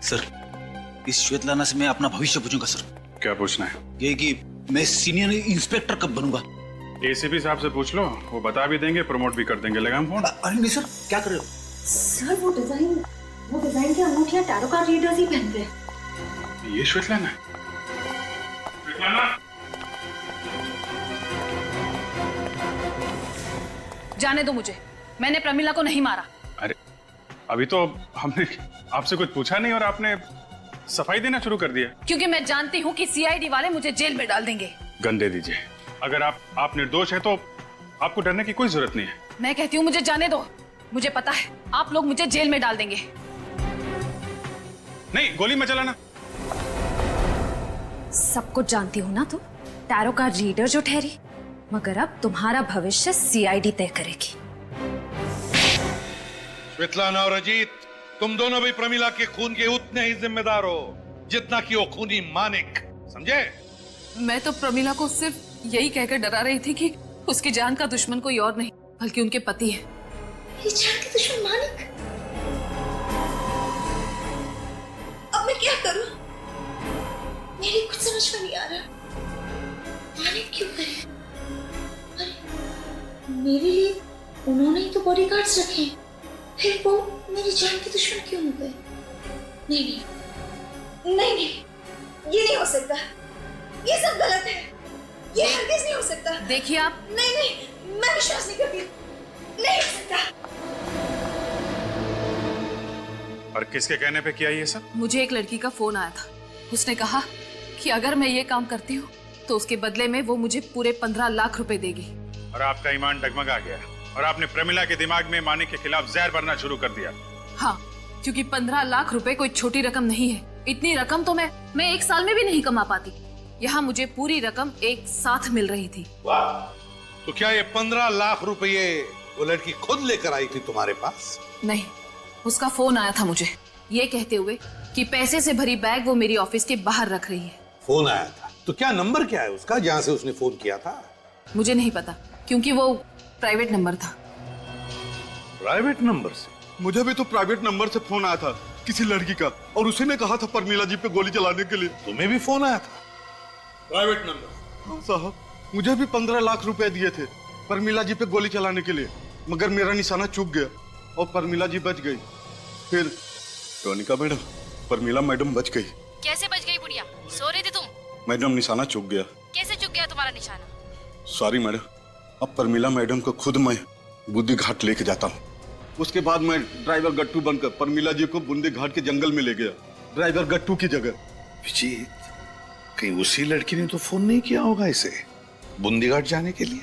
Sir, इस Svetlana से मैं अपना भविष्य पूछूंगा सर। क्या पूछना है? ये कि मैं सीनियर इंस्पेक्टर कब बनूंगा। एसीपी साहब से पूछ लो, वो बता भी देंगे, प्रमोट भी कर देंगे। लगाम फोन। अरे नहीं सर, क्या कर रहे हो? सर वो डिजाइन के अंगूठियां टैरो कार्ड रीडर्स ही पहनते हैं। ये श्वेतलाना है? श्वेतलाना? जाने दो मुझे, मैंने प्रमिला को नहीं मारा। अरे अभी तो हमने आपसे कुछ पूछा नहीं और आपने सफाई देना शुरू कर दिया। क्योंकि मैं जानती हूँ कि सीआईडी वाले मुझे जेल में डाल देंगे। गन दे दीजिए। अगर आप निर्दोष है तो आपको डरने की कोई जरूरत नहीं है। मैं कहती हूँ मुझे जाने दो। मुझे पता है आप लोग मुझे जेल में डाल देंगे। नहीं, गोली मत चलाना। सब कुछ जानती हूँ ना तुम, टैरो कार्ड रीडर जो ठहरी, मगर अब तुम्हारा भविष्य सीआईडी तय करेगी। श्वेतलाना और अजीत, तुम दोनों भी प्रमिला के खून के उतने ही जिम्मेदार हो जितना कि वो खूनी मानिक, समझे? मैं तो प्रमिला को सिर्फ यही कहकर डरा रही थी कि उसकी जान का दुश्मन कोई और नहीं बल्कि उनके पति है। ये जान के दुश्मन मानिक? अब मैं क्या करूं? मेरी कुछ समझ में नहीं आ रहा। मानिक क्यों करे? अरे मेरे लिए उन्होंने ही तो बॉडीगार्ड्स रखे हैं, फिर वो मेरी जान के दुश्मन क्यों हो गए? नहीं, ये नहीं हो सकता। ये सब गलत है। ये हरगिज नहीं हो सकता। देखिए आप। नहीं, मैं विश्वास नहीं करती। नहीं हो सकता। और किसके कहने पे किया ये सब? मुझे एक लड़की का फोन आया था। उसने कहा कि अगर मैं ये काम करती हूँ तो उसके बदले में वो मुझे पूरे 15 लाख रुपए देगी। और आपका ईमान डगमगा गया और आपने प्रमिला के दिमाग में मानिक के खिलाफ जहर भरना शुरू कर दिया। हाँ, क्योंकि 15 लाख रुपए कोई छोटी रकम नहीं है। इतनी रकम तो मैं 1 साल में भी नहीं कमा पाती। यहाँ मुझे पूरी रकम एक साथ मिल रही थी। वाह! तो क्या ये 15 लाख रुपए वो लड़की खुद लेकर आई थी तुम्हारे पास? नहीं, उसका फोन आया था मुझे ये कहते हुए कि पैसे से भरी बैग वो मेरी ऑफिस के बाहर रख रही है। फोन आया था? तो क्या नंबर क्या है उसका जहां से उसने फोन किया था? मुझे नहीं पता, क्योंकि वो प्राइवेट नंबर था। प्राइवेट नंबर से? मुझे भी तो प्राइवेट नंबर से फोन आया था किसी लड़की का, और उसी ने कहा था प्रमिला जी पे गोली चलाने के लिए। तुम्हें भी फोन आया था? Private number? हाँ साहब, मुझे भी 15 लाख रुपए दिए थे प्रमिला जी पे गोली चलाने के लिए, मगर मेरा निशाना चूक गया और प्रमिला जी बच गई। फिर टोनिका मैडम, प्रमिला मैडम बच गई। कैसे बच गई बुढ़िया? सो रही थी तुम? मैडम निशाना चूक गया। कैसे चुक गया तुम्हारा निशाना? सॉरी मैडम, अब प्रमिला मैडम को खुद मैं बूंदी घाट लेके जाता हूँ। उसके बाद मैं ड्राइवर गट्टू बनकर प्रमिला जी को बूंदी घाट के जंगल में ले गया, ड्राइवर गट्टू की जगह। विजीत, कहीं उसी लड़की ने तो फोन नहीं किया होगा इसे बूंदी घाट जाने के लिए?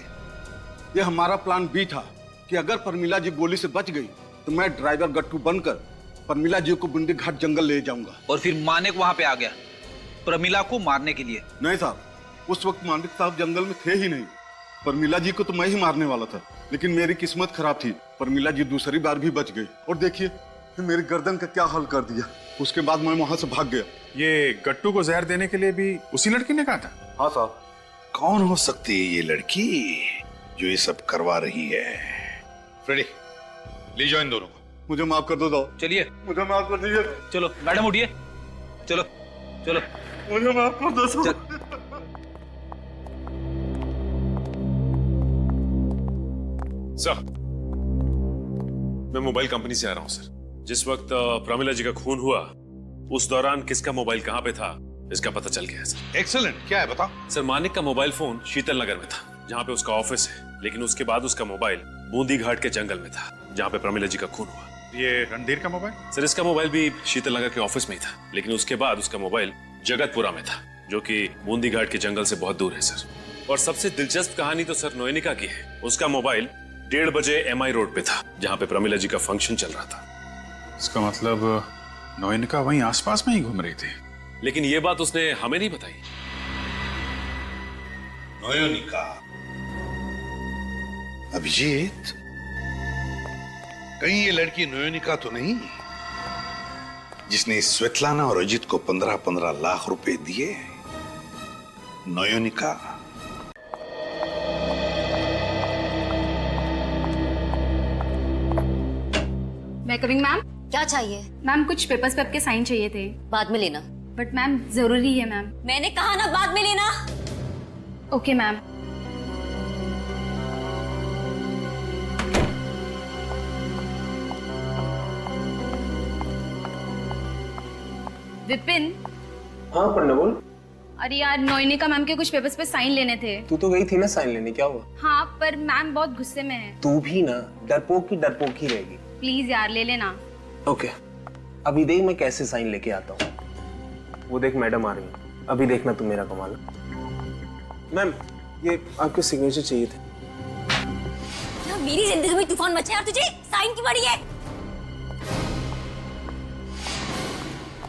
ये हमारा प्लान बी था कि अगर प्रमिला जी गोली से बच गई तो मैं ड्राइवर गट्टू बनकर प्रमिला जी को बूंदी घाट जंगल ले जाऊंगा। और फिर मानिक वहां पे आ गया प्रमिला को मारने के लिए। नहीं साहब, उस वक्त मानिक साहब जंगल में थे ही नहीं। प्रमिला जी को तो मैं ही मारने वाला था, लेकिन मेरी किस्मत खराब थी। प्रमिला जी दूसरी बार भी बच गई और देखिए मेरी गर्दन का क्या हाल कर दिया। उसके बाद मैं वहां से भाग गया। ये गट्टू को जहर देने के लिए भी उसी लड़की ने कहा था? हाँ साहब। कौन हो सकती है ये लड़की जो ये सब करवा रही है? फ्रेडी, ले जाओ इन दोनों को। मुझे माफ कर दो साहब। चलिए, मुझे माफ कर दीजिए। चलो मैडम उठिए, चलो चलो। मुझे माफ कर दो साहब। सर, मैं मोबाइल कंपनी से आ रहा हूं सर। जिस वक्त प्रमिला जी का खून हुआ उस दौरान किसका मोबाइल कहां पे था इसका पता चल गया है सर। एक्सीलेंट, क्या है बताओ? सर, मानिक का मोबाइल फोन शीतल नगर में था जहां पे उसका ऑफिस है, लेकिन उसके बाद उसका मोबाइल बूंदी घाट के जंगल में था जहां पे प्रमिला जी का खून हुआ। ये रणधीर का मोबाइल? सर, इसका मोबाइल भी शीतल नगर के ऑफिस में ही था, लेकिन उसके बाद उसका मोबाइल जगतपुरा में था जो कि बूंदी घाट के जंगल से बहुत दूर है सर। और सबसे दिलचस्प कहानी तो सर नोएनिका की है। उसका मोबाइल 1:30 बजे MI रोड पे था जहां पे प्रमिला जी का फंक्शन चल रहा था। इसका मतलब नोएनिका वहीं आसपास में ही घूम रही थी। लेकिन ये बात उसने हमें नहीं बताई। नोएनिका? अभिजीत, कहीं ये लड़की नोएनिका तो नहीं जिसने श्वेतलाना और अजीत को 15-15 लाख रुपए दिए? नोएनिका? मैं कमिंग मैम। क्या चाहिए? मैम कुछ पेपर्स पे आपके साइन चाहिए थे। बाद में लेना। बट मैम जरूरी है मैम। मैंने कहा ना बाद में लेना। Okay ma'am. विपिन। हाँ पढ़ना बोल। अरे यार नोइनिका मैम के कुछ पेपर्स पे साइन लेने थे। तू तो गई थी ना साइन लेने, क्या हुआ? हाँ पर मैम बहुत गुस्से में है। तू भी ना डरपोक ही रहेगी। प्लीज यार ले लेना। ओके अभी देख मैं कैसे साइन लेके आता हूँ। वो देख मैडम आ रही है, अभी देखना तू मेरा कमाल। मैम ये आपके सिग्नेचर चाहिए थे। क्या मेरी जिंदगी में तूफान मचा यार, तुझे साइन की पड़ी है?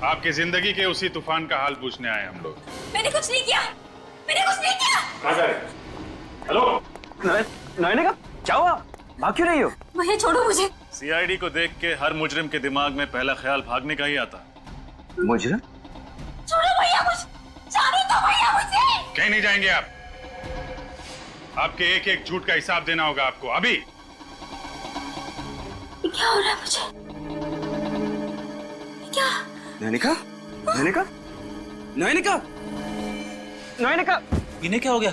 आपकी जिंदगी के उसी तूफान का हाल पूछने आए हम लोग। मैंने कुछ नहीं किया, मैंने कुछ नहीं किया। हेलो नयनिका क्या हुआ, भाग क्यों रही हो? भैया छोड़ो मुझे। सीआईडी को देख के हर मुजरिम के दिमाग में पहला ख्याल भागने का ही आता। मुजरिम? छोड़ो भैया मुझे, जाने दो भैया मुझे। कहीं नहीं जाएंगे आप। आपके एक एक झूठ का हिसाब देना होगा आपको अभी। क्या हो रहा है मुझे? क्या? नयनिका नयनिका नयनिका नयनिका इन्हें क्या हो गया?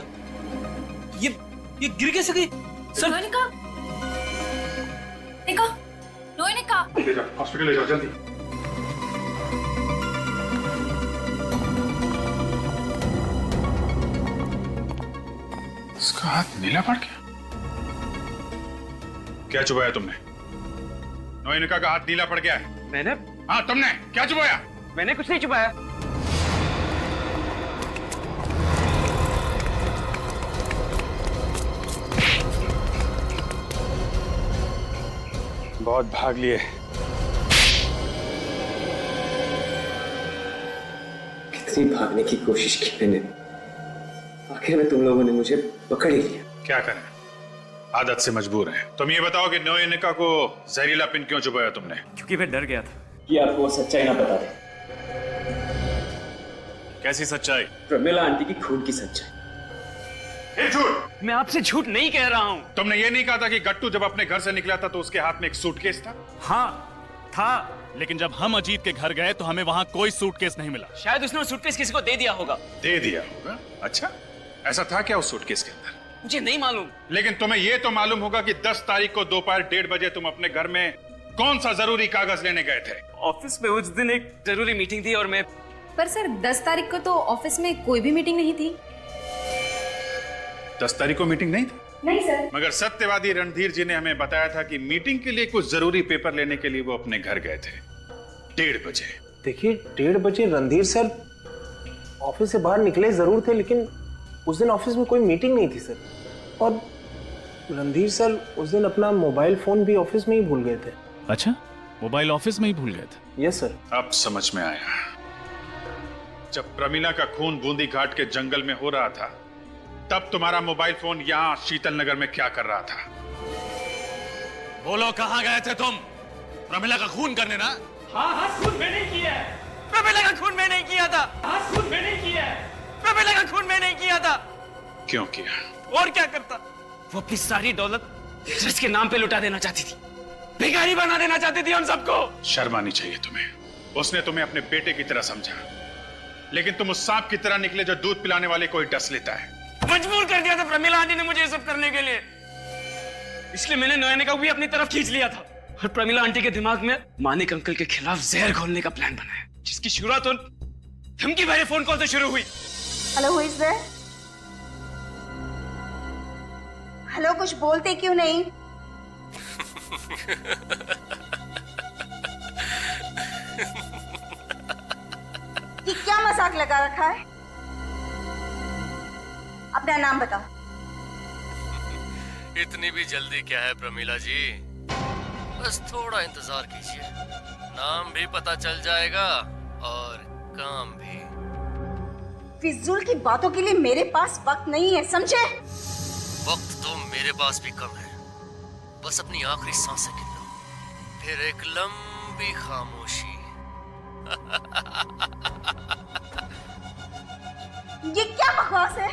ये गिर कैसे गई? सर नोइनिका, नोइनिका, नोइनिका। ले जाओ हॉस्पिटल, ले जाओ जल्दी। इसका हाथ नीला पड़ गया। क्या चुबाया तुमने? नोइनिका का हाथ नीला पड़ गया है। मैंने? हाँ तुमने क्या चुबाया? मैंने कुछ नहीं चुबाया। बहुत भाग लिए। कितनी भागने की कोशिश की मैंने, आखिर में तुम लोगों ने मुझे पकड़ ही लिया। क्या करें, आदत से मजबूर हैं। तुम ये बताओ कि नोइनिका को जहरीला पिन क्यों चुबाया तुमने? क्योंकि मैं डर गया था कि आपको वो सच्चाई ना बता दे। कैसी सच्चाई? प्रमिला आंटी की खून की सच्चाई। झूठ! मैं आपसे झूठ नहीं कह रहा हूँ। तुमने ये नहीं कहा था कि गट्टू जब अपने घर से निकला था तो उसके हाथ में एक सूटकेस था? हाँ था, लेकिन जब हम अजीत के घर गए तो हमें वहाँ कोई सूटकेस नहीं मिला। शायद उसने वो सूटकेस किसी को दे दिया होगा। दे दिया होगा? अच्छा, ऐसा था क्या उस सूटकेस के अंदर? मुझे नहीं मालूम। लेकिन तुम्हें ये तो मालूम होगा कि 10 तारीख को दोपहर 1:30 बजे तुम अपने घर में कौन सा जरूरी कागज लेने गए थे? ऑफिस में उस दिन एक जरूरी मीटिंग थी और मैं। पर सर 10 तारीख को तो ऑफिस में कोई भी मीटिंग नहीं थी। 10 तारीख को मीटिंग नहीं थी? नहीं सर। मगर सत्यवादी रणधीर जी ने हमें बताया था कि मीटिंग के लिए कुछ जरूरी पेपर लेने के लिए वो अपने घर गए थे 1:30 बजे। देखिए 1:30 बजे रणधीर सर ऑफिस से बाहर निकले जरूर थे, लेकिन उस दिन ऑफिस में कोई मीटिंग नहीं थी सर। और रणधीर सर उस दिन अपना मोबाइल फोन भी ऑफिस में ही भूल गए थे। अच्छा, मोबाइल ऑफिस में ही भूल गए थे? Yes sir. अब समझ में आया। जब प्रमिला का खून बूंदी घाट के जंगल में हो रहा था तब तुम्हारा मोबाइल फोन यहाँ शीतल नगर में क्या कर रहा था? बोलो कहाँ गए थे तुम? प्रमिला का खून करने ना? हाँ खून मैंने किया है। प्रमिला का खून मैंने किया था। हाँ खून मैंने किया है। प्रमिला का खून मैंने किया था। क्यों किया? और क्या करता? वो अपनी सारी दौलत धीरज के नाम पे लुटा देना चाहती थी, भिखारी बना देना चाहती थी हम सबको। शर्म आनी चाहिए तुम्हें। उसने तुम्हें अपने बेटे की तरह समझा, लेकिन तुम उस सांप की तरह निकले जो दूध पिलाने वाले को ही डस लेता है। मजबूर कर दिया था प्रमिला आंटी ने मुझे ये सब करने के लिए, इसलिए मैंने नयनिका को भी अपनी तरफ खींच लिया था और प्रमिला आंटी के दिमाग में मानिक अंकल के खिलाफ जहर घोलने का प्लान बनाया, जिसकी शुरुआत उन धमकी भरे फोन कॉल से शुरू हुई। Hello, who is there? Hello, कुछ बोलते क्यों नहीं? ये क्या मजाक लगा रखा है? अपना नाम बताओ। इतनी भी जल्दी क्या है प्रमिला जी, बस थोड़ा इंतजार कीजिए, नाम भी पता चल जाएगा और काम भी। फिजूल की बातों के लिए मेरे पास वक्त नहीं है, समझे? वक्त तो मेरे पास भी कम है, बस अपनी आखिरी सांसें गिन लो, फिर एक लंबी खामोशी। ये क्या बकवास है?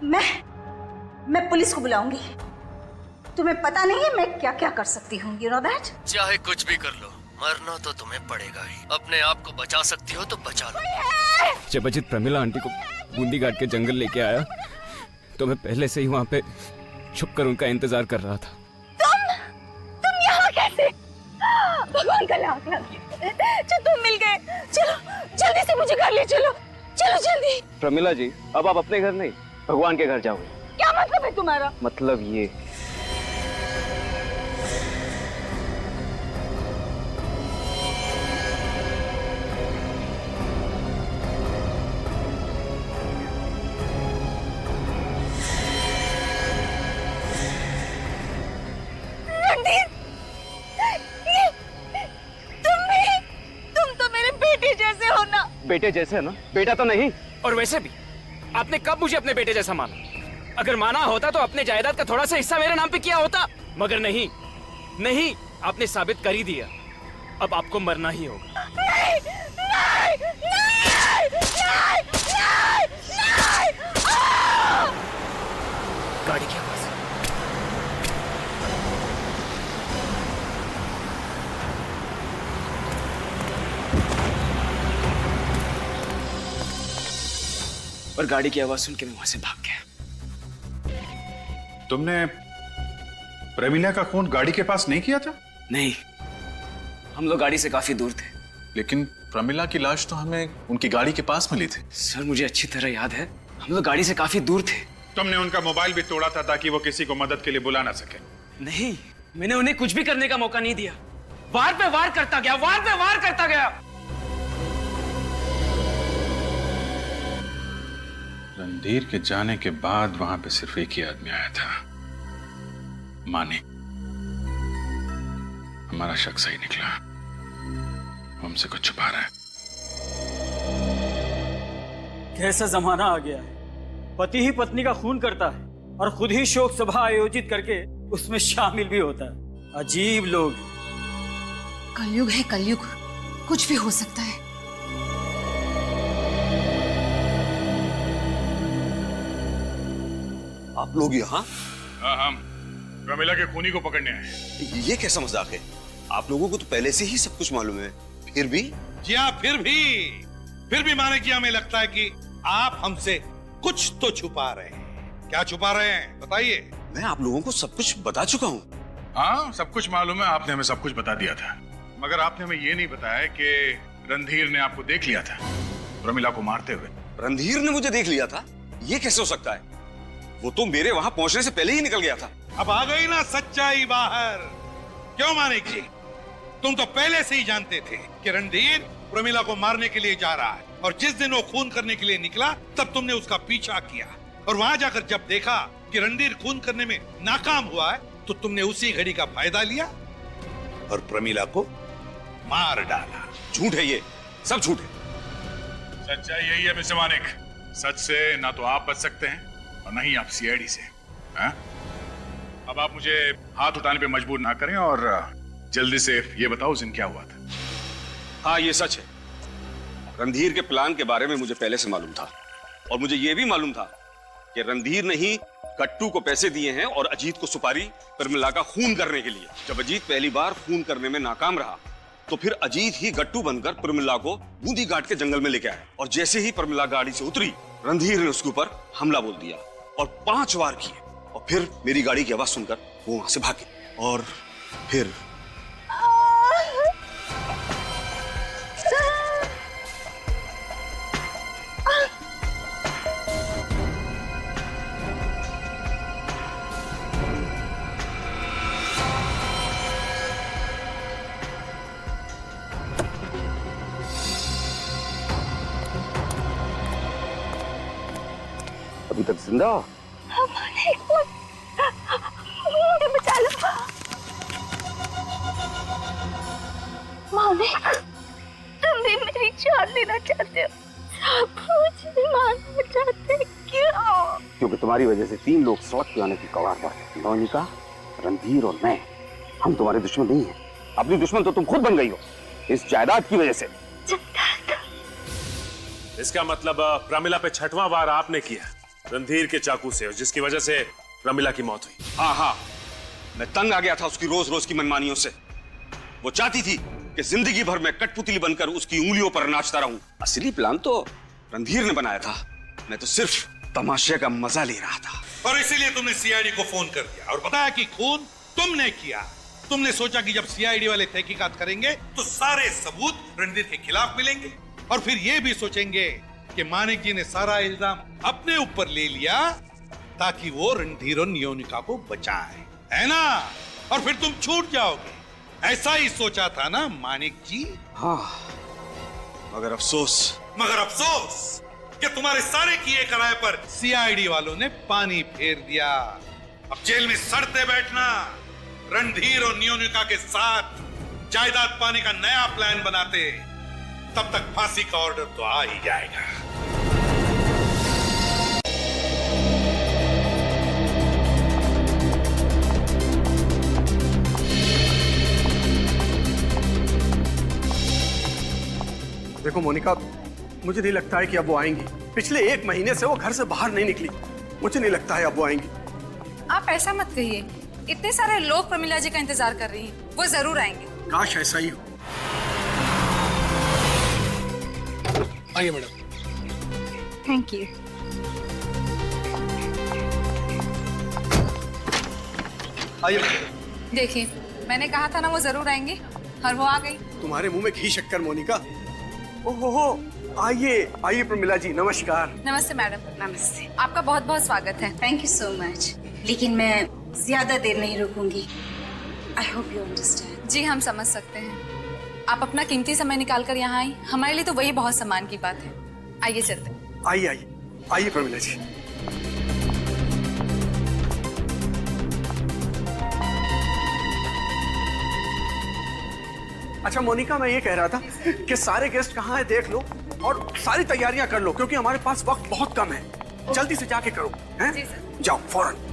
मैं पुलिस को बुलाऊंगी। तुम्हें पता नहीं है मैं क्या क्या कर सकती हूँ, यू नो दैट? चाहे कुछ भी कर लो, मरना तो तुम्हें पड़ेगा ही। अपने आप को बचा सकती हो तो बचा लो। जब अजित प्रमिला आंटी को बूंदी घाट के जंगल लेके आया तो मैं पहले से ही वहां पे छुपकर उनका इंतजार कर रहा था। तुम यहाँ कैसे? भगवान का लाख लाख जो तुम मिल गए। चलो जल्दी से मुझे घर ले चलो, चलो जल्दी। प्रमिला जी, अब आप अपने घर नहीं भगवान के घर जाओगे। क्या मतलब है तुम्हारा? मतलब ये बेटे जैसे है ना? बेटा तो नहीं। और वैसे भी आपने कब मुझे अपने बेटे जैसा माना? अगर माना होता तो अपने जायदाद का थोड़ा सा हिस्सा मेरे नाम पे किया होता, मगर नहीं, नहीं, आपने साबित कर ही दिया। अब आपको मरना ही होगा। नहीं, नहीं, नहीं, नहीं, नहीं, नहीं, गाड़ी की आवाज। और गाड़ी की आवाज सुन के मैं वहां से भाग गया। तुमने प्रमिला का खून गाड़ी के पास नहीं किया था? नहीं, हम लोग गाड़ी से काफी दूर थे। लेकिन प्रमिला की लाश तो हमें उनकी गाड़ी के पास मिली थी। सर मुझे अच्छी तरह याद है, हम लोग गाड़ी से काफी दूर थे। तुमने उनका मोबाइल भी तोड़ा था ताकि वो किसी को मदद के लिए बुला ना सके। नहीं, मैंने उन्हें कुछ भी करने का मौका नहीं दिया। वार पे वार करता गया, वार पे वार करता गया। रणधीर के जाने के बाद वहां पे सिर्फ एक ही आदमी आया था, मानिक। हमारा शक सही निकला, हमसे कुछ छुपा रहा है। कैसा जमाना आ गया है, पति ही पत्नी का खून करता है और खुद ही शोक सभा आयोजित करके उसमें शामिल भी होता है। अजीब लोग। कलयुग है कलयुग, कुछ भी हो सकता है। आप लोग यहाँ? हाँ, हम प्रमिला के खूनी को पकड़ने आए। ये कैसा मजाक है? आप लोगों को तो पहले से ही सब कुछ मालूम है, फिर भी? जी हाँ, फिर भी माने कि हमें लगता है कि आप हमसे कुछ तो छुपा रहे हैं। क्या छुपा रहे हैं बताइए। मैं आप लोगों को सब कुछ बता चुका हूँ। हाँ, सब कुछ मालूम है, आपने हमें सब कुछ बता दिया था, मगर आपने हमें ये नहीं बताया कि रणधीर ने आपको देख लिया था प्रमिला को मारते हुए। रणधीर ने मुझे देख लिया था? ये कैसे हो सकता है? वो तो मेरे वहां पहुंचने से पहले ही निकल गया था। अब आ गई ना सच्चाई बाहर। क्यों मानिक जी, तुम तो पहले से ही जानते थे कि रणधीर प्रमिला को मारने के लिए जा रहा है, और जिस दिन वो खून करने के लिए निकला तब तुमने उसका पीछा किया, और वहां जाकर जब देखा कि रणधीर खून करने में नाकाम हुआ है तो तुमने उसी घड़ी का फायदा लिया और प्रमिला को मार डाला। झूठ है ये, सब झूठ है। सच्चाई यही है मिस्टर मानिक, सच से ना तो आप बच सकते हैं और ना ही आप सीआईडी से। हाँ? अब आप मुझे हाथ उठाने पे मजबूर ना करें और जल्दी से ये बताओ उस दिन क्या हुआ था। हाँ, ये सच है। रणधीर के प्लान के बारे में मुझे पहले से मालूम था, और मुझे यह भी मालूम था कि रणधीर ने ही गट्टू को पैसे दिए हैं और अजीत को सुपारी प्रमिला का खून करने के लिए। जब अजीत पहली बार खून करने में नाकाम रहा तो फिर अजीत ही गट्टू बनकर प्रमिला को बूंदी घाट के जंगल में लेके आया, और जैसे ही प्रमिला गाड़ी से उतरी रणधीर ने उसके ऊपर हमला बोल दिया और 5 वार किए, और फिर मेरी गाड़ी की आवाज सुनकर वो वहां से भागे, और फिर अभी तक जिंदा हो? मुझे बचा लो मानिक, तुम भी मेरी जान लेना चाहते हो, सब मुझे मारना चाहते हो। क्यों? क्योंकि तुम्हारी वजह से 3 लोग सड़क पे आने की कगार पर। नौनिका, रणधीर और मैं, हम तुम्हारे दुश्मन नहीं हैं। अपनी दुश्मन तो तुम खुद बन गई हो इस जायदाद की वजह से। इसका मतलब प्रमिला पे 6वां वार आपने किया रणधीर के चाकू से, जिसकी वजह से प्रमिला की मौत हुई। हाँ हाँ, मैं तंग आ गया था उसकी रोज रोज की मनमानियों से। वो चाहती थी कि जिंदगी भर मैं कठपुतली बनकर उसकी उंगलियों पर नाचता रहूं। असली प्लान तो रणधीर ने बनाया था, मैं तो सिर्फ तमाशे का मजा ले रहा था। और इसीलिए तुमने सीआईडी को फोन कर दिया और बताया कि खून तुमने किया। तुमने सोचा कि जब सीआईडी वाले तहकीकात करेंगे तो सारे सबूत रणधीर के खिलाफ मिलेंगे और फिर ये भी सोचेंगे कि मानिक जी ने सारा इल्जाम अपने ऊपर ले लिया ताकि वो रणधीर और नियोनिका को बचाए, है ना? और फिर तुम छूट जाओगे। ऐसा ही सोचा था ना मानिक जी? हाँ, मगर अफसोस कि तुम्हारे सारे किए कराए पर सीआईडी वालों ने पानी फेर दिया। अब जेल में सड़ते बैठना, रणधीर और नियोनिका के साथ जायदाद पाने का नया प्लान बनाते, तब तक फांसी का ऑर्डर तो आ ही जाएगा। देखो मोनिका, मुझे नहीं लगता है कि अब वो आएंगी। पिछले 1 महीने से वो घर से बाहर नहीं निकली। मुझे नहीं लगता है अब वो आएंगी। आप ऐसा मत कहिए, इतने सारे लोग प्रमिला जी का इंतजार कर रही हैं, वो जरूर आएंगे। काश ऐसा ही हो। आइए मैडम। Thank you. आइए। देखिए, मैंने कहा था ना वो जरूर आएंगे, और वो आ गई। तुम्हारे मुंह में घी शक्कर मोनिका। ओहो, आइए आइए प्रमिला जी, नमस्कार। नमस्ते मैडम। नमस्ते। आपका बहुत बहुत स्वागत है। Thank you so much. लेकिन मैं ज्यादा देर नहीं रुकूंगी। I hope you understand. जी हम समझ सकते हैं। आप अपना कीमती समय निकाल कर यहाँ आई, हमारे लिए तो वही बहुत सम्मान की बात है। आइए चलते हैं। आइए आइए आइए प्रमिला जी। अच्छा मोनिका, मैं ये कह रहा था कि सारे गेस्ट कहाँ हैं देख लो और सारी तैयारियां कर लो, क्योंकि हमारे पास वक्त बहुत कम है। जल्दी से जाके करो, हैं? जी सर। जाओ फौरन।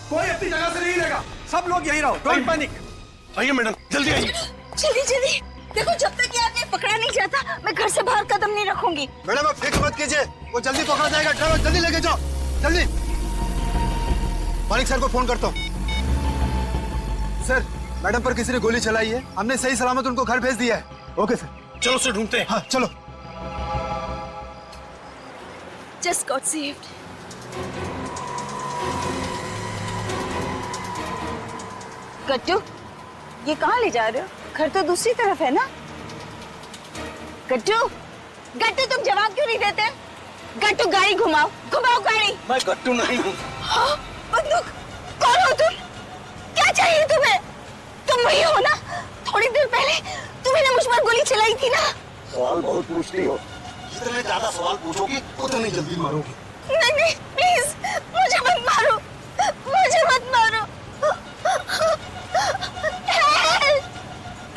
कोई अपनी जगह से नहीं लेगा, सब लोग यही रहो, डोंट पैनिक। आइए मैडम, जल्दी आइए। जल्दी जल्दी। देखो, जब तक ये आदमी पकड़ा नहीं जाता मैं घर से बाहर कदम नहीं रखूंगी। मैडम आप फिक्र मत कीजिए, वो जल्दी पकड़ा जाएगा। ड्राइवर जल्दी लेके जाओ, जल्दी। मालिक सर को फोन करता हूँ। सर, मैडम पर किसी ने गोली चलाई है, हमने सही सलामत उनको घर भेज दिया है। Okay sir. चलो उसे ढूंढते हैं। हाँ चलो। Just got saved. गट्टू, ये कहाँ ले जा रहे हो? घर तो दूसरी तरफ है ना? गट्टू, गट्टू तुम जवाब क्यों नहीं देते? गट्टू गाड़ी घुमाओ, घुमाओ गाड़ी। मैं गट्टू नहीं हूँ। हाँ, बंदूक। कौन हो तुम? क्या चाहिए तुम्हें? तुम वही हो ना? थोड़ी देर पहले तुम्हें मुझ पर गोली चलाई थी ना? सवाल बहुत पूछती हो, जितने ज्यादा सवाल पूछोगी उतनी जल्दी मारोगी। नहीं नहीं, प्लीज मुझे मत मारो, मुझे मत मारो। हेल्प!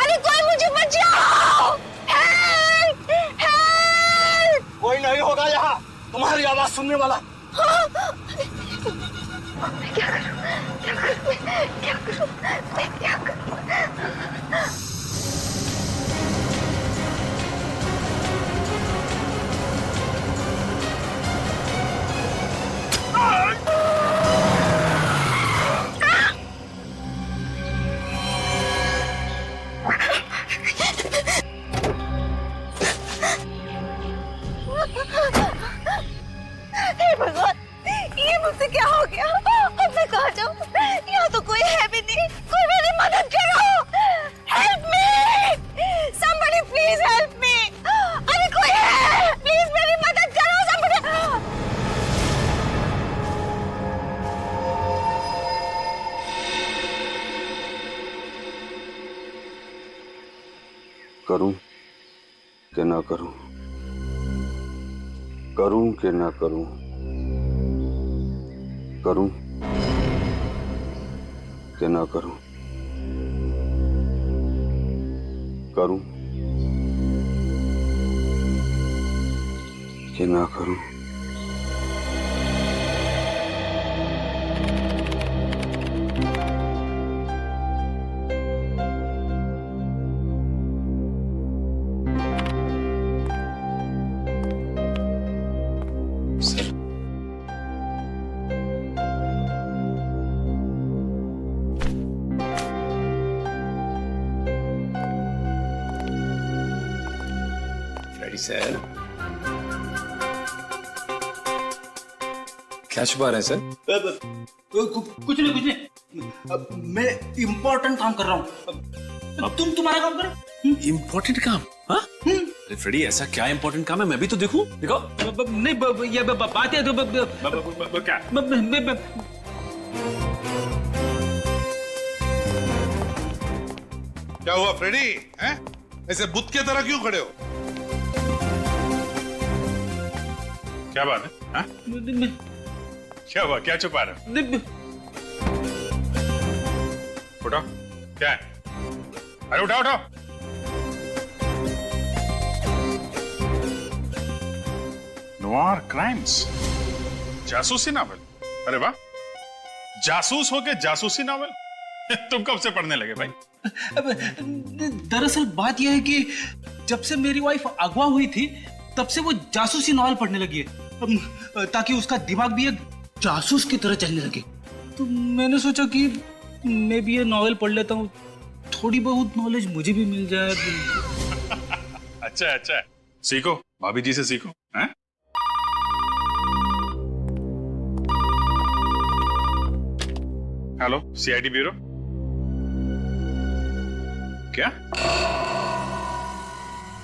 अरे कोई मुझे बचाओ! हेल्प! हेल्प! कोई नहीं होगा यहाँ तुम्हारी आवाज सुनने वाला। मैं क्या करूं? क्या करूं? मैं क्या करूं? हे भगवान, ये मुझसे क्या हो गया? अब मैं कहाँ जाऊँ? यहाँ तो कोई है भी नहीं। कोई मेरी मदद करो। Help me! Somebody please help me! अरे कोई है? प्लीज मेरी मदद करो somebody! करूं कि ना करूं, करूं कि ना करूं? करूं कि ना करूं? करूं कि ना करूं? सर क्या छुपा रहे हैं सर? कुछ नहीं मैं इम्पोर्टेंट काम कर रहा हूँ। अब तुम्हारा काम करो। इम्पोर्टेंट काम? हाँ? अरे फ्रेडी ऐसा क्या इम्पोर्टेंट काम है? मैं भी तो देखूं। देखो नहीं ये बात है क्या? क्या हुआ फ्रेडी? हैं? ऐसे बुत के तरह क्यों खड़े हो? क्या बात है? हाँ? क्या हुआ? क्या छुपा रहे हो? उठाओ। क्या है? अरे उठाओ उठाओ। नोवार क्राइम्स, जासूसी नावल। अरे वाह, जासूस हो के जासूसी नावल तुम कब से पढ़ने लगे भाई? दरअसल बात यह है कि जब से मेरी वाइफ अगवा हुई थी तब से वो जासूसी नॉवल पढ़ने लगी है, ताकि उसका दिमाग भी एक जासूस की तरह चलने लगे। तो मैंने सोचा कि मैं भी ये नॉवल पढ़ लेता हूँ, थोड़ी बहुत नॉलेज मुझे भी मिल जाए। अच्छा अच्छा, सीखो, भाभी जी से सीखो। हैं? Hello, CID bureau. क्या?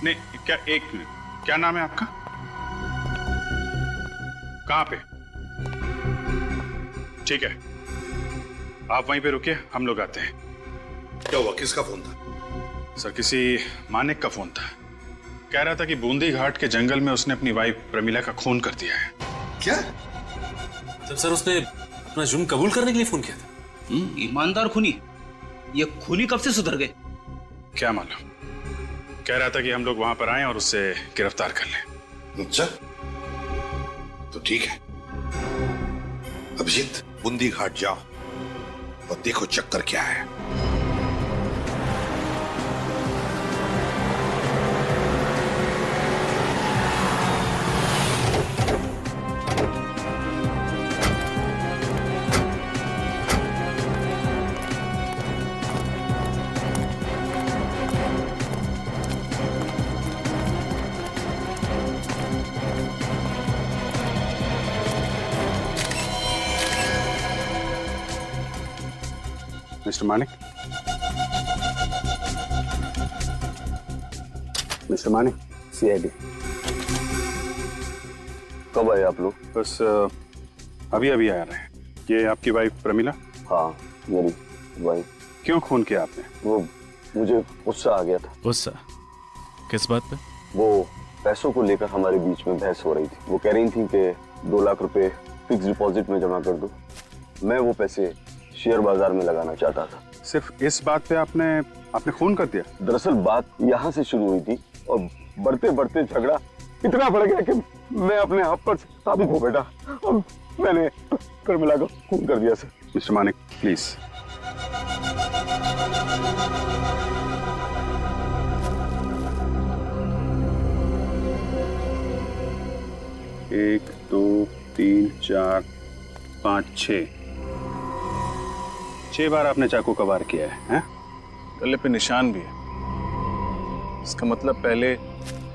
नहीं, क्या? एक मिनट, क्या नाम है आपका? कहां पे? ठीक है, आप वहीं पे रुकिए, हम लोग आते हैं। क्या हुआ? किसका फोन था? सर, किसी मानिक का फोन था। कह रहा था कि बूंदी घाट के जंगल में उसने अपनी वाइफ प्रमिला का खून कर दिया है। क्या? मतलब सर उसने अपना जुर्म कबूल करने के लिए फोन किया था? ईमानदार खूनी। ये खूनी कब से सुधर गए? क्या मालूम, कह रहा था कि हम लोग वहां पर आए और उससे गिरफ्तार कर लें। अच्छा, तो ठीक है। अभिजीत, बूंदी घाट जाओ और देखो चक्कर क्या है। Mister Manik, mister Manik, CID. कब आए आप लोग? बस अभी अभी आ रहे हैं। ये आपकी वाइफ प्रमिला? हाँ, मेरी वाइफ। क्यों खून किया आपने? वो मुझे गुस्सा आ गया था। गुस्सा? किस बात पे? वो पैसों को लेकर हमारे बीच में बहस हो रही थी। वो कह रही थी कि 2 लाख रुपए फिक्स डिपॉजिट में जमा कर दो। मैं वो पैसे शेयर बाजार में लगाना चाहता था। सिर्फ इस बात पे आपने खून कर दिया? दरअसल बात यहाँ से शुरू हुई थी और बढ़ते बढ़ते झगड़ा इतना बढ़ गया कि मैं अपने आप पर काबू खो बैठा और मैंने प्रमिला को खून कर दिया सर। Mister Manik, please. एक, 2, 3, 4, 5, 6 बार आपने चाकू का वार किया है? गले पे निशान भी है। इसका मतलब पहले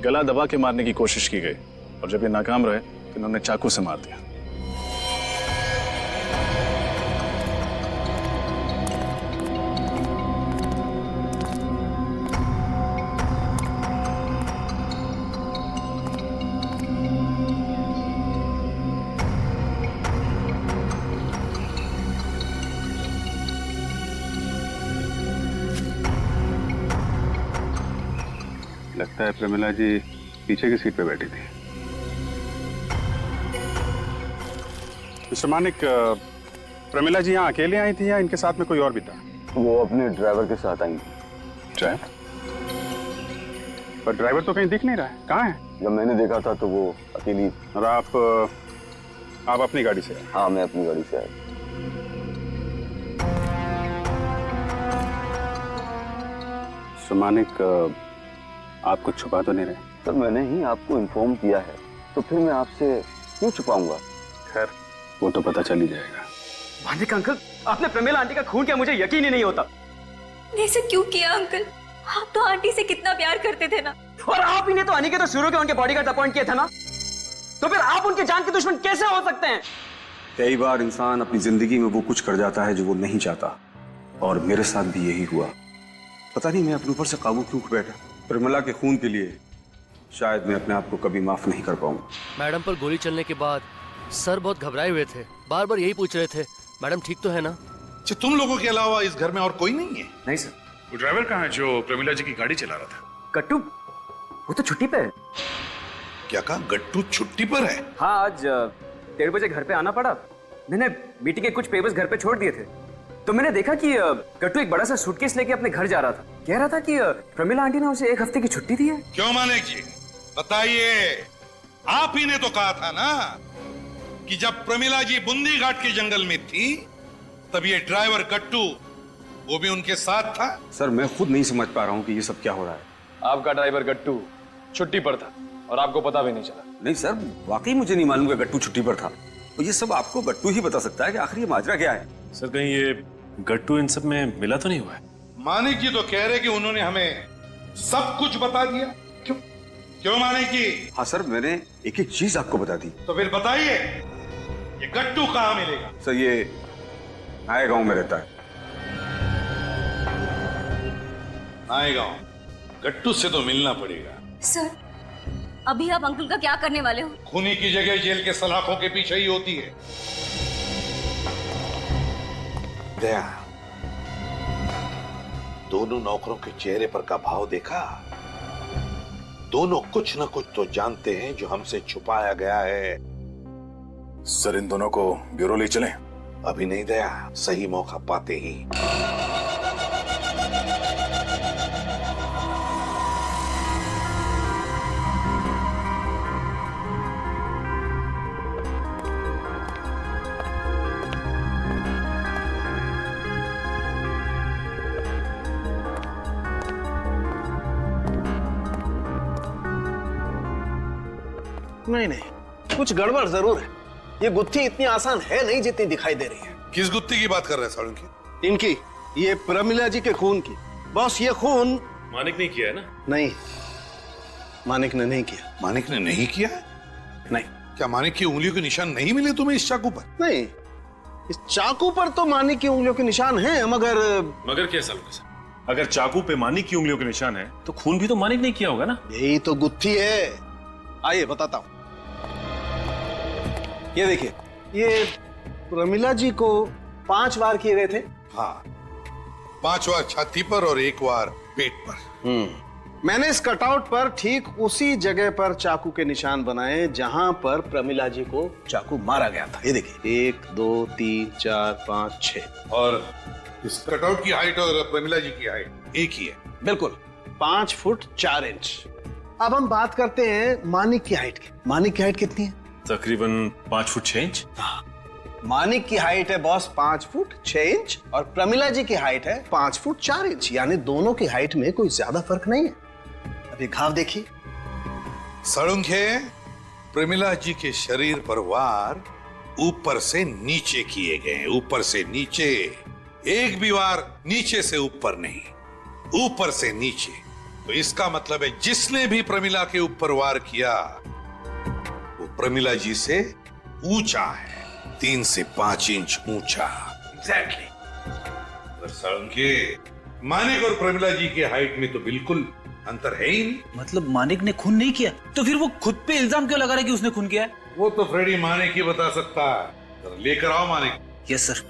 गला दबा के मारने की कोशिश की गई और जब ये नाकाम रहे तो इन्होंने चाकू से मार दिया। लगता है प्रमिला जी पीछे की सीट पे बैठी थी। मिस्टर मानिक, प्रमिला जी यहाँ अकेले आई थी या इनके साथ में कोई और भी था? वो अपने ड्राइवर के साथ आई। ड्राइवर? पर ड्राइवर तो कहीं दिख नहीं रहा है, कहाँ है? जब मैंने देखा था तो वो अकेली। और आप अपनी गाड़ी से आए? हाँ, मैं अपनी गाड़ी से आया। मानिक, आप कुछ छुपा तो नहीं रहे? सर, मैंने ही आपको इन्फॉर्म किया है, तो फिर मैं आपसे क्यों छुपाऊंगा? खैर, वो तो पता चल ही जाएगा। मानिक अंकल, आपने प्रमिला आंटी का खून किया, मुझे यकीन ही नहीं होता। ऐसे क्यों किया अंकल? आप तो आंटी से कितना प्यार करते थे ना। और आप ही ने तो अनिकेत और शुरू के उनके बॉडीगार्ड अपॉइंट किए थे ना, तो फिर आप उनके जान के दुश्मन कैसे हो सकते हैं? कई बार इंसान अपनी जिंदगी में वो कुछ कर जाता है जो वो नहीं चाहता, और मेरे साथ भी यही हुआ। पता नहीं मैं अपने ऊपर से काबू क्यों खो बैठा। प्रमिला के खून के लिए शायद मैं अपने आप को कभी माफ नहीं कर पाऊंगा। मैडम पर गोली चलने के बाद सर बहुत घबराए हुए थे, बार बार यही पूछ रहे थे, मैडम ठीक तो है ना? अच्छा, तुम लोगों के अलावा इस घर में और कोई नहीं है? नहीं सर। वो ड्राइवर कहाँ है जो प्रमिला जी की गाड़ी चला रहा था? गट्टू, वो तो छुट्टी पे है। क्या कहा? गट्टू छुट्टी पर है? हाँ, आज 1:30 बजे घर पे आना पड़ा। मैंने मीटिंग के कुछ पेपर्स घर पे छोड़ दिए थे, तो मैंने देखा कि गट्टू एक बड़ा सा सूटकेस लेके अपने घर जा रहा था। कह रहा था कि प्रमिला आंटी ने उसे 1 हफ्ते की छुट्टी दी है। क्यों मानिक जी, बताइए। आप ही ने तो कहा था ना कि जब प्रमिला जी बूंदी घाट के जंगल में थी तब ये ड्राइवर गट्टू वो भी उनके साथ था। सर, मैं खुद नहीं समझ पा रहा हूँ कि ये सब क्या हो रहा है। आपका ड्राइवर गट्टू छुट्टी पर था और आपको पता भी नहीं चला? नहीं सर, वाकई मुझे नहीं मालूम कि गट्टू छुट्टी पर था। तो ये सब आपको गट्टू ही बता सकता है कि आखिर ये माजरा क्या है। सर, कहीं ये गट्टू इन सब में मिला तो नहीं हुआ है? मानिक जी तो कह रहे कि उन्होंने हमें सब कुछ बता दिया। क्यों क्यों मानिक जी? हाँ सर, मैंने एक एक चीज आपको बता दी। तो फिर बताइए, ये गट्टू कहाँ मिलेगा? सर, ये नए गांव में रहता है। नए गांव? गट्टू से तो मिलना पड़ेगा। सर, अभी आप अंकल का क्या करने वाले हो? खूनी की जगह जेल के सलाखों के पीछे ही होती है। दया, दोनों नौकरों के चेहरे पर का भाव देखा? दोनों कुछ न कुछ तो जानते हैं जो हमसे छुपाया गया है। सर, इन दोनों को ब्यूरो ले चलें? अभी नहीं दया, सही मौका पाते ही। नहीं नहीं, कुछ गड़बड़ जरूर है। ये गुत्थी इतनी आसान है नहीं जितनी दिखाई दे रही है। किस गुत्थी की बात कर रहे हैं साळुंकी? इनकी, ये प्रमिला जी के खून की। बॉस, ये खून मानिक ने किया है ना? नहीं, मानिक ने नहीं किया। मानिक ने नहीं किया? नहीं। क्या मानिक की उंगलियों के निशान नहीं मिले तुम्हें इस चाकू पर? नहीं, इस चाकू पर तो मानिक की उंगलियों के निशान हैं, मगर क्या सर? अगर चाकू पे मानिक की उंगलियों के निशान है तो खून भी तो मानिक ने किया होगा ना? यही तो गुत्थी है। आइए बताता हूं। ये देखिए, ये प्रमिला जी को 5 वार किए गए थे। हाँ, 5 वार छाती पर और 1 वार पेट पर। मैंने इस कटआउट पर ठीक उसी जगह पर चाकू के निशान बनाए जहां पर प्रमिला जी को चाकू मारा गया था। ये देखिए, 1 2 3 4 5 6। और इस कटआउट की हाइट और प्रमिला जी की हाइट एक ही है। बिल्कुल, 5 फुट 4 इंच। अब हम बात करते हैं मानिक की हाइट की। मानिक की हाइट कितनी है? तकरीबन 5 फुट 6 इंच। मानिक की हाइट है बॉस 5 फुट 6 इंच और प्रमिला जी की हाइट है 5 फुट 4 इंच। यानी दोनों की हाइट में कोई ज्यादा फर्क नहीं है। अभी घाव देखिए। साळुंखे, प्रमिला जी के शरीर पर वार ऊपर से नीचे किए गए। ऊपर से नीचे, एक भी वार नीचे से ऊपर नहीं, ऊपर से नीचे। तो इसका मतलब है जिसने भी प्रमिला के ऊपर वार किया वो प्रमिला जी से ऊंचा है, 3 से 5 इंच ऊंचा। एग्जैक्टली। साळुंखे, मानिक और प्रमिला जी के हाइट में तो बिल्कुल अंतर है ही नहीं। मतलब मानिक ने खून नहीं किया, तो फिर वो खुद पे इल्जाम क्यों लगा रहा है कि उसने खून किया है? वो तो फ्रेडी मानिक ही बता सकता है। लेकर आओ मानिक। Yes sir.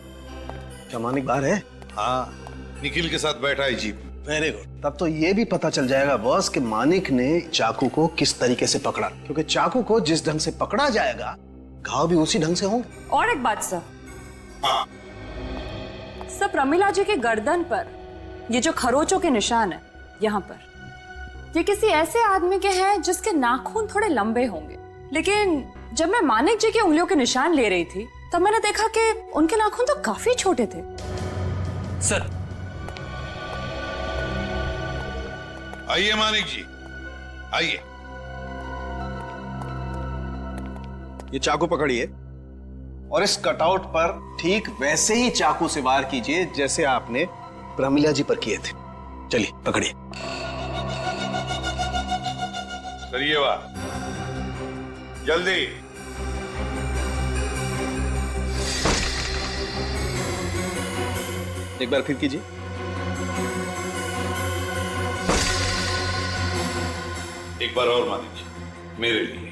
क्या मानिक बाहर है? हाँ, निखिल के साथ बैठा है जीप। Very good. तब तो ये भी पता चल जाएगा बॉस कि मानिक ने चाकू को किस तरीके से पकड़ा, क्योंकि चाकू को जिस ढंग से पकड़ा जाएगा घाव भी उसी ढंग से होंगे। और एक बात सर, हाँ, सर प्रमिला जी के गर्दन पर ये जो खरोचों के निशान है यहाँ पर, ये किसी ऐसे आदमी के हैं जिसके नाखून थोड़े लंबे होंगे। लेकिन जब मैं मानिक जी की उंगलियों के निशान ले रही थी तब मैंने देखा कि उनके नाखून तो काफी छोटे थे। सर आइए मानिक जी, आइए। ये चाकू पकड़िए और इस कटआउट पर ठीक वैसे ही चाकू से वार कीजिए जैसे आपने प्रमिला जी पर किए थे। चलिए पकड़िए। करिए वाह, जल्दी। एक बार फिर कीजिए। एक बार और मानिक जी, मेरे लिए।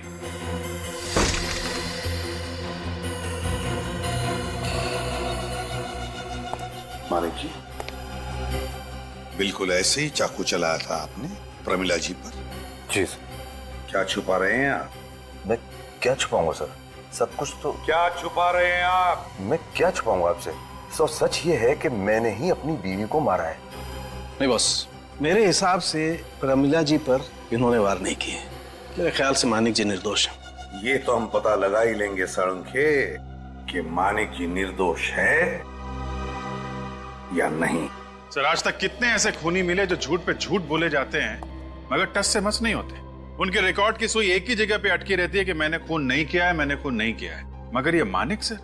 मानिक जी, बिल्कुल ऐसे ही चाकू चलाया था आपने प्रमिला जी पर? जी सर। क्या छुपा रहे हैं आप? मैं क्या छुपाऊंगा सर, सब कुछ तो। क्या छुपा रहे हैं आप? मैं क्या छुपाऊंगा आपसे? सो सच ये है कि मैंने ही अपनी बीवी को मारा है। नहीं बॉस, मेरे हिसाब से प्रमिला जी पर इन्होंने वार नहीं किए। मेरे ख्याल से मानिक जी निर्दोष हैं। ये तो हम पता लगा ही लेंगे साळुंखे कि मानिक जी निर्दोष है या नहीं। सर आज तक कितने ऐसे खूनी मिले जो झूठ पे झूठ बोले जाते हैं मगर टस से मस नहीं होते। उनके रिकॉर्ड की सुई एक ही जगह पे अटकी रहती है कि मैंने खून नहीं किया है, मैंने खून नहीं किया है। मगर ये मानिक सर,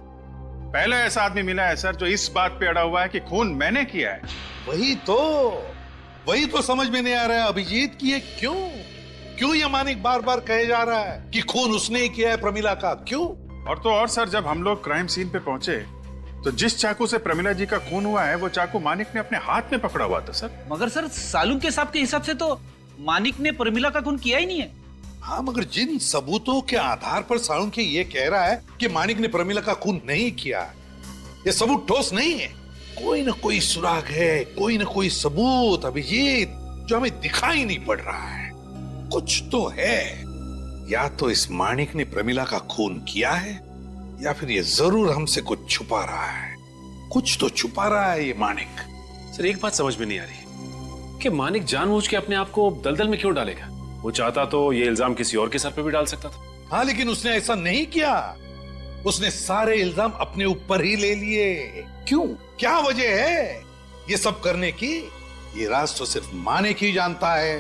पहला ऐसा आदमी मिला है सर जो इस बात पे अड़ा हुआ है कि खून मैंने किया है। वही तो समझ में नहीं आ रहा है अभिजीत कि ये क्यों ये मानिक बार बार कहे जा रहा है कि खून उसने ही किया है प्रमिला का? क्यों? और तो और सर, जब हम लोग क्राइम सीन पे पहुंचे तो जिस चाकू से प्रमिला जी का खून हुआ है वो चाकू मानिक ने अपने हाथ में पकड़ा हुआ था सर। मगर सर सालुंखे साहब के हिसाब से तो मानिक ने प्रमिला का खून किया ही नहीं है। हाँ, मगर जिन सबूतों के आधार पर साळुंखे ये कह रहा है कि मानिक ने प्रमिला का खून नहीं किया, ये सबूत ठोस नहीं है। कोई ना कोई सुराग है, कोई ना कोई सबूत अभिजीत जो हमें दिखाई नहीं पड़ रहा है। कुछ तो है, या तो इस मानिक ने प्रमिला का खून किया है या फिर ये जरूर हमसे कुछ छुपा रहा है। कुछ तो छुपा रहा है ये मानिक। सर एक बात समझ में नहीं आ रही कि मानिक जानबूझ के अपने आप को दलदल में क्यों डालेगा? वो चाहता तो ये इल्जाम किसी और के सर पे भी डाल सकता था। हाँ, लेकिन उसने ऐसा नहीं किया। उसने सारे इल्जाम अपने ऊपर ही ले लिए। क्यों? क्या वजह है ये सब करने की? ये राज तो सिर्फ मानिक ही जानता है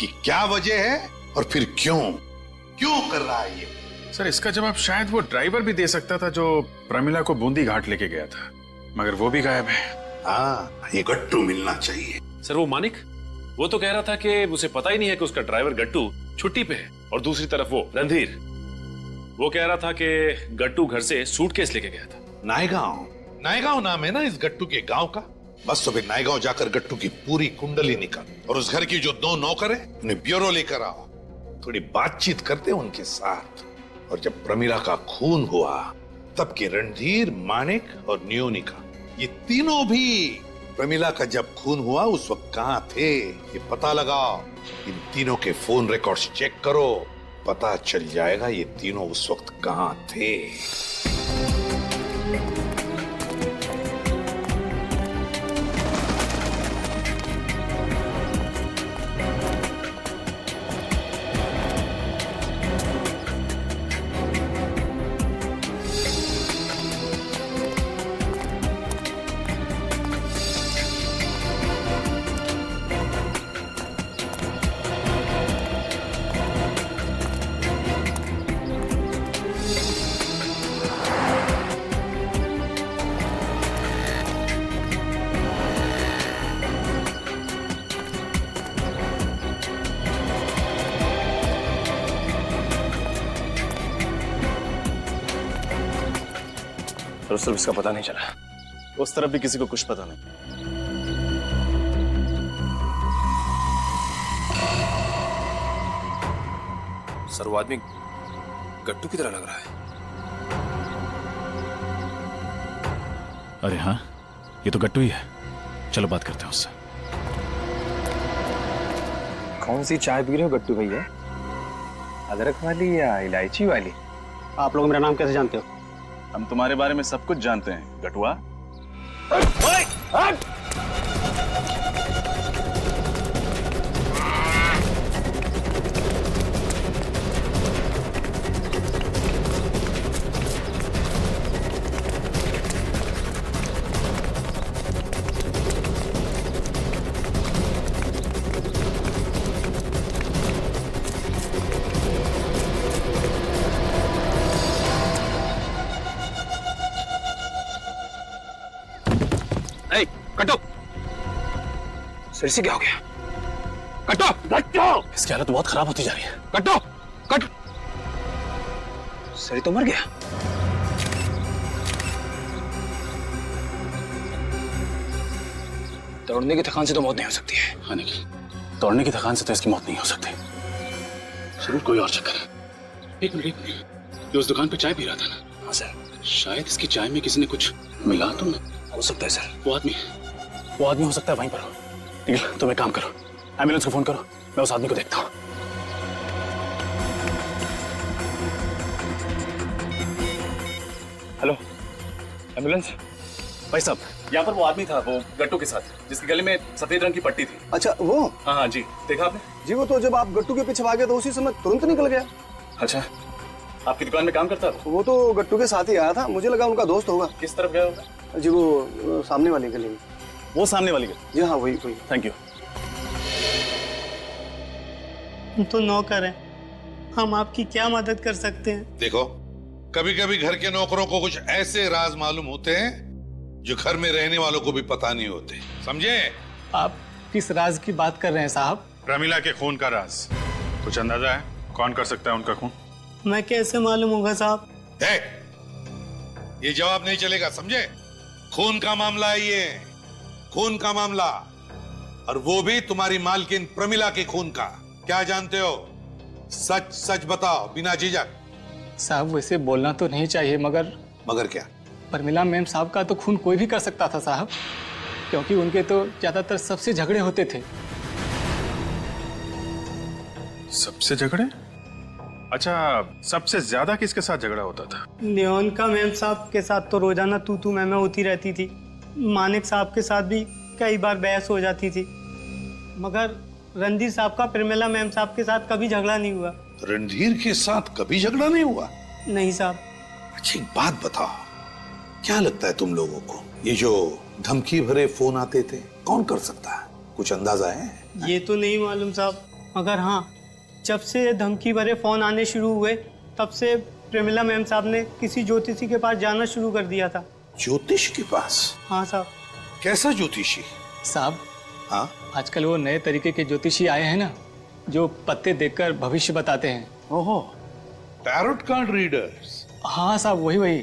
कि क्या वजह है और फिर क्यों कर रहा है ये। सर इसका जवाब शायद वो ड्राइवर भी दे सकता था जो प्रमिला को बूंदी घाट लेके गया था, मगर वो भी गायब है। हाँ, ये गट्टू मिलना चाहिए। सर वो मानिक, वो तो कह रहा था कि उसे पता ही नहीं है कि उसका ड्राइवर गट्टू छुट्टी पे है। और दूसरी तरफ वो रणधीर, वो कह रहा था कि गट्टू घर से सूटकेस लेके गया था। नायगांव नाम है ना इस गट्टू के गांव का। बस तो फिर नायगांव जाकर गट्टू की पूरी कुंडली निकाल और उस घर की जो 2 नौकर है उन्हें ब्यूरो लेकर आओ। थोड़ी बातचीत करते हैं उनके साथ। और जब प्रमिला का खून हुआ तब के रणधीर, मानिक और नियोनिका, ये तीनों भी प्रमिला का जब खून हुआ उस वक्त कहां थे ये पता लगाओ। इन तीनों के फोन रिकॉर्ड्स चेक करो, पता चल जाएगा ये तीनों उस वक्त कहां थे। और सिर्फ इसका पता नहीं चला, उस तरफ भी किसी को कुछ पता नहीं। सर वो आदमी गट्टू की तरह लग रहा है। अरे हाँ, ये तो गट्टू ही है। चलो बात करते हैं उससे। कौन सी चाय पी रहे हो गट्टू भैया? अदरक वाली या इलायची वाली? आप लोग मेरा नाम कैसे जानते हो? हम तुम्हारे बारे में सब कुछ जानते हैं गटुआ। कटो। सर से क्या हो गया? कटो कटो। इसकी हालत बहुत खराब होती जा रही है। कटो कट। सर तो मर गया। दौड़ने की थकान से तो मौत नहीं हो सकती है। हाँ नहीं, दौड़ने की थकान से तो इसकी मौत नहीं हो सकती। जरूर कोई और चक्कर है। एक मिनट ये उस दुकान पे चाय पी रहा था ना? हाँ सर। शायद इसकी चाय में किसी ने कुछ मिला तो नहीं? हो सकता है सर। वो आदमी हो सकता है वहीं पर हो। निखिल तुम एक काम करो, एम्बुलेंस को फोन करो, मैं उस आदमी को देखता हूँ। Hello ambulance. भाई साहब यहाँ पर वो आदमी था, वो गट्टू के साथ, जिसके गले में सफेद रंग की पट्टी थी। अच्छा वो? हाँ हाँ जी, देखा आपने? जी वो तो जब आप गट्टू के पीछे भागे तो उसी समय तुरंत निकल गया। अच्छा, आपकी दुकान में काम करता है? वो तो गट्टू के साथ ही आया था, मुझे लगा उनका दोस्त होगा। किस तरफ गया होगा? जी वो सामने वाली गली में। वो सामने वाली गली? जी हाँ वही वही। Thank you. हम तो नौकर हैं, हम आपकी क्या मदद कर सकते हैं? देखो, कभी कभी घर के नौकरों को कुछ ऐसे राज मालूम होते हैं जो घर में रहने वालों को भी पता नहीं होते, समझे? आप किस राज की बात कर रहे हैं साहब? प्रमिला के खून का राज कुछ अंदाजा है? कौन कर सकता है उनका खून? मैं कैसे मालूम होगा साहब? ये जवाब नहीं चलेगा, समझे? खून का मामला है ये, खून का मामला, और वो भी तुम्हारी मालकिन प्रमिला के खून का। क्या जानते हो? सच सच बताओ बिना झिझक। साहब वैसे बोलना तो नहीं चाहिए, मगर क्या? प्रमिला मैम साहब का तो खून कोई भी कर सकता था साहब, क्योंकि उनके तो ज्यादातर सबसे झगड़े होते थे। सबसे झगड़े? अच्छा, सबसे ज्यादा किसके साथ झगड़ा होता था? न्योनका मैम साहब के साथ तो रोजाना तू मैं होती रहती थी। मानिक साहब के साथ भी कई बार बहस हो जाती थी, मगर रणधीर साहब का प्रमिला मैम साहब के साथ कभी झगड़ा नहीं हुआ। रणधीर के साथ कभी झगड़ा नहीं हुआ? नहीं साहब। अच्छा एक बात बताओ, क्या लगता है तुम लोगों को, ये जो धमकी भरे फोन आते थे कौन कर सकता है? कुछ अंदाजा है? ये तो नहीं मालूम साहब, मगर हाँ, जब से धमकी भरे फोन आने शुरू हुए तब से प्रमिला मैम साहब ने किसी ज्योतिषी के पास जाना शुरू कर दिया था। ज्योतिष के पास? हाँ साहब। कैसा ज्योतिषी? साहब हाँ, आजकल वो नए तरीके के ज्योतिषी आए हैं ना, जो पत्ते देखकर भविष्य बताते हैं। ओहो, टैरोट कार्ड रीडर्स? हाँ साहब वही।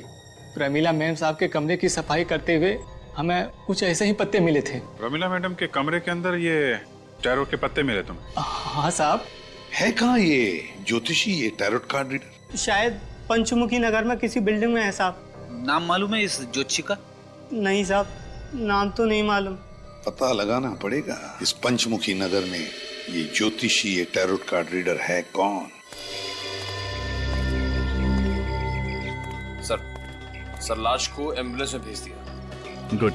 प्रमिला मैम साहब के कमरे की सफाई करते हुए हमें कुछ ऐसे ही पत्ते मिले थे। प्रमिला मैडम के कमरे के अंदर ये टैरोट के पत्ते मिले तुम्हें? हाँ साहब। है कहाँ ये ज्योतिषी, ये टैरोट कार्ड रीडर? शायद पंचमुखी नगर में किसी बिल्डिंग में है साहब। नाम मालूम है इस ज्योतिषी का? नहीं साहब, नाम तो नहीं मालूम। पता लगाना पड़ेगा इस पंचमुखी नगर में ये ज्योतिषी, ये टैरोट कार्ड रीडर है कौन? सर लाश को एम्बुलेंस में भेज दिया। गुड।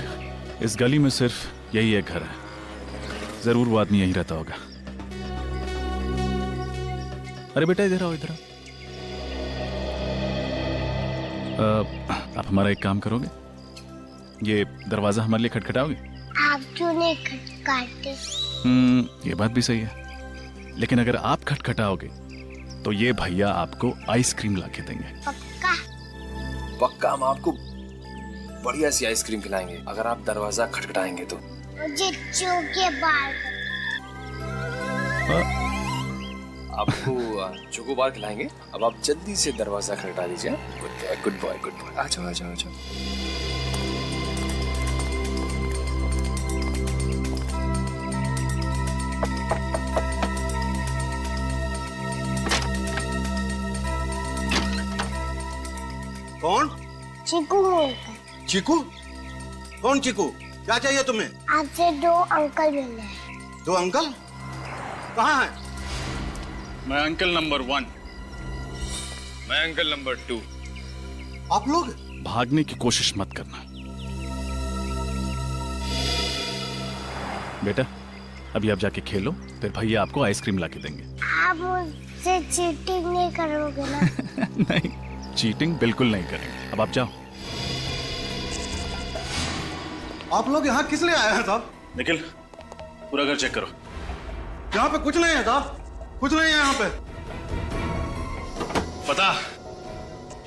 इस गली में सिर्फ यही एक घर है, जरूर वो आदमी यहीं रहता होगा। अरे बेटा इधर आओ, इधर आओ। आप हमारा एक काम करोगे? ये दरवाजा हमारे लिए खटखटाओगे? आप क्यों नहीं खटखटाते? ये बात भी सही है, लेकिन अगर आप खटखटाओगे तो ये भैया आपको आइसक्रीम ला के देंगे। पक्का हम आपको बढ़िया सी आइसक्रीम खिलाएंगे अगर आप दरवाजा खटखटाएंगे तो। मुझे चोके बार आपको चोको बार खिलाएंगे। अब आप जल्दी से दरवाजा खटखटा दीजिए। Good boy good boy. आ जाओ आ जाओ आ जाओ। कौन? चीकू। चीकू? कौन चीकू? क्या चाहिए तुम्हें? आपसे 2 अंकल मिले हैं। 2 अंकल? कहाँ हैं? मैं अंकल नंबर 1। मैं अंकल नंबर 2। आप लोग? भागने की कोशिश मत करना। बेटा अभी आप जाके खेलो, फिर भैया आपको आइसक्रीम ला के देंगे। आप मुझसे चीटिंग नहीं करोगे ना? नहीं, चीटिंग बिल्कुल नहीं करेंगे। अब आप जाओ। आप लोग यहाँ किस लिए आए हैं साहब? निखिल, पूरा घर चेक करो। यहाँ पे कुछ नहीं है साहब, कुछ नहीं है यहाँ पे। पता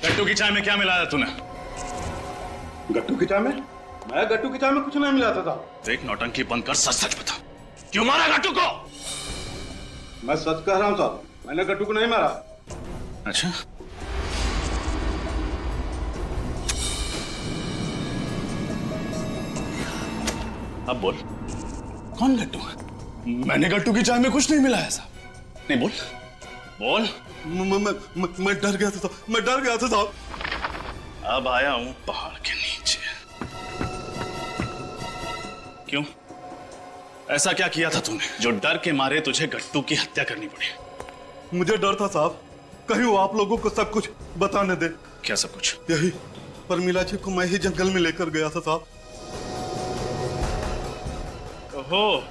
गट्टू की चाय में क्या मिलाया तूने? गट्टू की चाय में? मैं गट्टू की चाय में कुछ नहीं मिला था साहब। देख, नौटंकी बंद कर, सच सच बता, क्यों मारा गट्टू को? मैं सच कह रहा हूँ साहब, मैंने गट्टू को नहीं मारा। अच्छा, अब बोल, कौन गट्टू है? मैंने गट्टू की चाय में कुछ नहीं मिलाया साहब। नहीं, बोल बोल। मैं डर गया था साहब, मैं डर गया था साहब। अब आया हूं पहाड़ के नीचे। क्यों? ऐसा क्या किया था तूने जो डर के मारे तुझे गट्टू की हत्या करनी पड़ी? मुझे डर था साहब, कहीं वो आप लोगों को सब कुछ बताने दे। क्या सब कुछ? यही परमिला जी को मैं ही जंगल में लेकर गया था साहब। ओहो,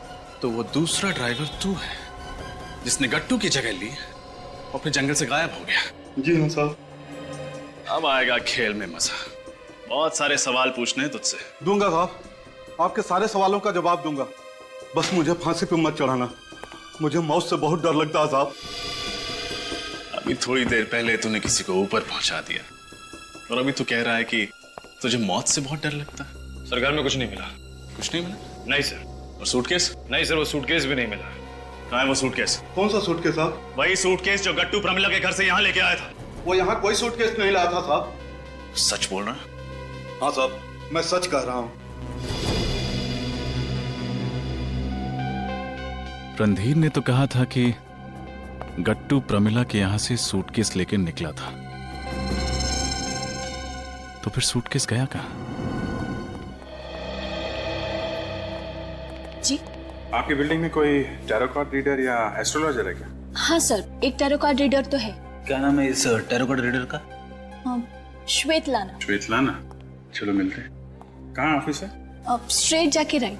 तो वो दूसरा ड्राइवर तू है जिसने गट्टू की जगह ली और फिर जंगल से गायब हो गया। जी हाँ साहब। अब आएगा खेल में मजा। बहुत सारे सवाल पूछने हैं तुझसे। दूंगा साहब, आपके सारे सवालों का जवाब दूंगा, बस मुझे फांसी पे मत चढ़ाना। मुझे मौत से बहुत डर लगता है साहब। अभी थोड़ी देर पहले तूने किसी को ऊपर पहुंचा दिया और अभी तू कह रहा है कि तुझे मौत से बहुत डर लगता है। सर घर में कुछ नहीं मिला। कुछ नहीं मिला? नहीं सर। और सूटकेस? नहीं सर, वो सूटकेस भी नहीं मिला। कहाँ है वो सूटकेस? कौन सा सूटकेस साहब? वही सूटकेस जो गट्टू प्रमिला के घर से यहाँ लेके आया था। वो यहाँ कोई सूटकेस नहीं लाया था साहब। सच बोल रहा है? हाँ साहब, मैं सच कह रहा हूँ। रणधीर ने तो कहा था कि गट्टू प्रमिला के यहां से सूटकेस लेकर निकला था, तो फिर सूटकेस गया कहां? जी, आपकी बिल्डिंग में कोई टैरो कार्ड रीडर या एस्ट्रोलॉजर है क्या? हाँ सर, एक टैरो कार्ड रीडर तो है। क्या नाम है इस टैरो कार्ड रीडर का? श्वेतलाना। श्वेतलाना, चलो मिलते हैं। कहाँ ऑफिस है? स्ट्रेट जाके राइट।